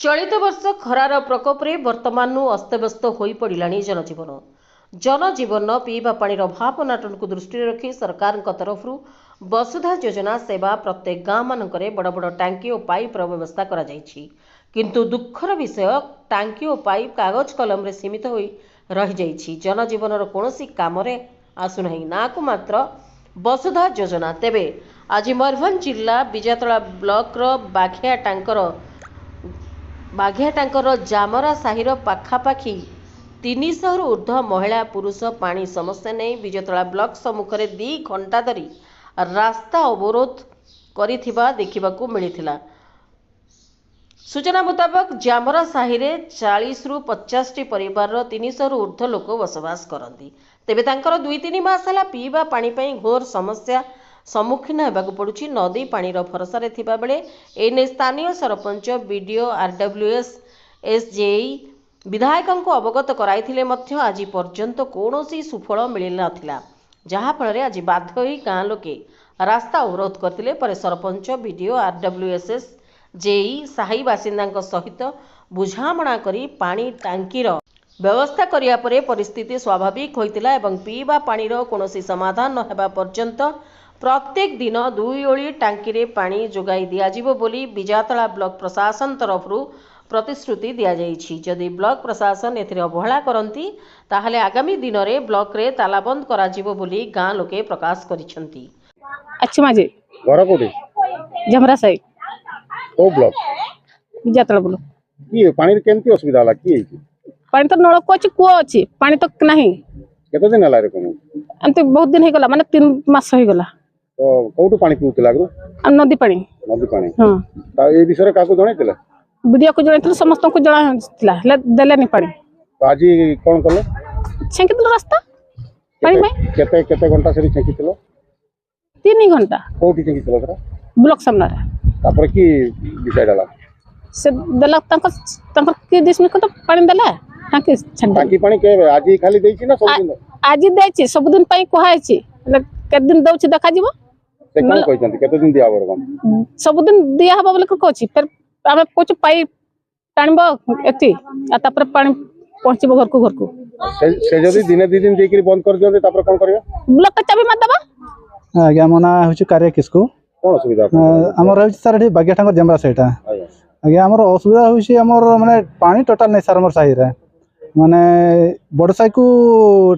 चलित वर्ष खरार प्रकोप वर्तमान अस्तव्यस्त हो पड़ा जनजीवन पीवा पानीर अभाव अनाटन को दृष्टि रखी सरकार तरफ वसुधा योजना सेवा प्रत्येक गाँ मानक बड़ बड़ टांकी और पाइपर व्यवस्था किंतु दुखर विषय टांकी और पाइप कागज कलम रे सीमित हो रही जनजीवन कौन काम आसुना ना को मात्र वसुधा योजना। तेबे आज मयूरभंज जिला बिजातला ब्लॉक बाघिया टांकर जामरा साहिर पाखापाखी 300 रु ऊर्ध्व महिला पुरुष पानी समस्या नहीं बिजतला ब्लॉक सम्मुखें 2 घंटा धरी रास्ता अवरोध करिथिबा देखिबाकू मिलिथिला। सूचना मुताबक जामरा साहिर 40 रु 50 टी परिवार 300 रु ऊर्ध्व लोक बसवास करती। तेबे तांकर 2-3 मास हला पीवा पानी पई घोर समस्या सम्मुखीन होगाक पड़ुछि। नदी पानीर भरसा थिबा बेले एने स्थानीय सरपंच बीडीओ आरडब्ल्यूएस एसजेई विधायकों को अवगत कराइथिले मध्य आज पर्यंत कौनसी सुफल मिल नथिला, जहा फल आज बाध्य होई गाँ लोके रास्ता अवरोध करथिले। पर सरपंच बीडीओ आरडब्ल्यूएस जेई साही बासिंदा सहित बुझामणा करी पानी टांकीर व्यवस्था करिया परे परिस्थिति स्वाभाविक होइतिला एवं पीवा पानीर कौनसी समाधान न हेबा पर्यंत प्रत्येक दिन 2 ओली टांकी रे पानी जोगाई दियाजिबो बोली बिजातला ब्लॉक प्रशासन तरफ प्रतिश्रुति दिया जाइछि। जदि ब्लॉक प्रशासन एथिरे अवहेला करंती ताहले आगामी दिन रे ब्लॉक रे तालाबंद कराजिबो बोली गाँ लोके प्रकाश करिसंती। अच्छी माजे घर कोठी जमरा साई ओ ब्लॉक बिजातला ब्लॉक की पानी केमती असुविधा होला की पानी तो नलक अछि कुओ अछि पानी तो नहीं केते दिन हला रे कोन अंत बहुत दिन हे गला माने 3 मास हे गला। तो कोठु पानी पिउतला गरो नदी पानी हां ता ए विषय काको जणैतला वीडियो को जणैतला समस्त को जणाथिला ले देलेनी पानी। तो आज कोन करले छेंकितला रास्ता पानी में केते केते घंटा से छेंकितलो 3 घंटा कोठी छेंकितलो तरा ब्लॉक सामने तापर की विषय डाला से देला तंकर के देश में तो पानी देला टांकी छंडा टांकी पानी के आज खाली देछि ना सब दिन आज देछि सब दिन पई कहै छी के दिन दउछि देखा जीवो से कोन कहछंती केते दिन दिया बरगम सब दिन दिया हबा बोले कहछि फिर आमे कुछ पाई टाणबो एति आ तापर पानी पहुंचबो घर को से जदी दिने 2 दिन देकरी बंद कर दियते तापर कोन करबे ब्लॉक का चाबी मत दबा आज्ञा मना होछि कार्य किसको कोन असुविधा हमर होछि सर एठी बागिया ठाकुर जमरा सेटा आज्ञा हमर असुविधा होछि हमर माने पानी टोटल नै सर हमर साही रे माने बडसाई को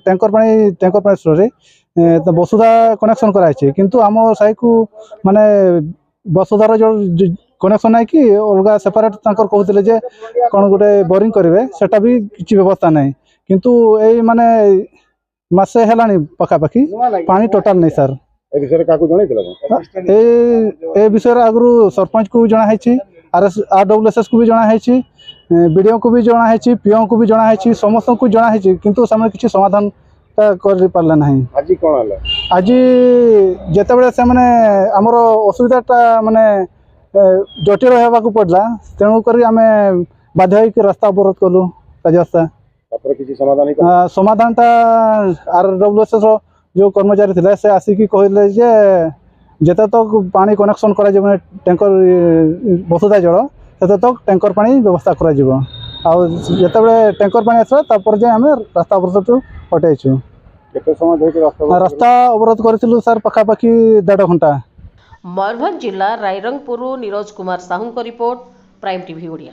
टैंकर पानी स्टोर तो वसुधा कनेक्शन कराई छै किंतु आम साई को माने वसुधार जो कनेक्शन है कि अलग सेपरेट तांकर कहउतले जे कोन गोटे बोरिंग करिवे सेटा भी किछि व्यवस्था नै किंतु ए माने मासे हेलानी पका पकी पानी टोटल नै सर ए विषय काको जणैतला ए विषय आगु सरपंच को जणा है छी आरडब्ल्यूएस को भी जणा है छी बीडीओ को भी जणा है छी पीओ को भी जणा है छी समस्त को जणा है छी किंतु समय किछि समाधान कर पारला नहीं। आज कोन हला आज जेते बेले से माने हमर असुविधाटा माने जटिल हेबा को पड़ला तेणु करी आमे बाध्य होई के रास्ता अवरोध कलु राजस्था तापर किछि समाधान नहीं समाधानटा आरडब्ल्यूएस जो कर्मचारी थिले से आसी की कहले जे जेते तक पानी कनेक्शन करा जे टैंकर वसुधा जल सेते तक टैंकर पानी व्यवस्था करा जिवो आ जेते बेले टैंकर पानी आसला तापर जे हमें रास्ता अवरोध हटेछु केते समय धरि रास्ता अवरोध करथिलु सर पखापाखी 1.5 घंटा। मयूरभंज जिला रायरंगपुर नीरज कुमार साहू का रिपोर्ट प्राइम टीवी ओडिया।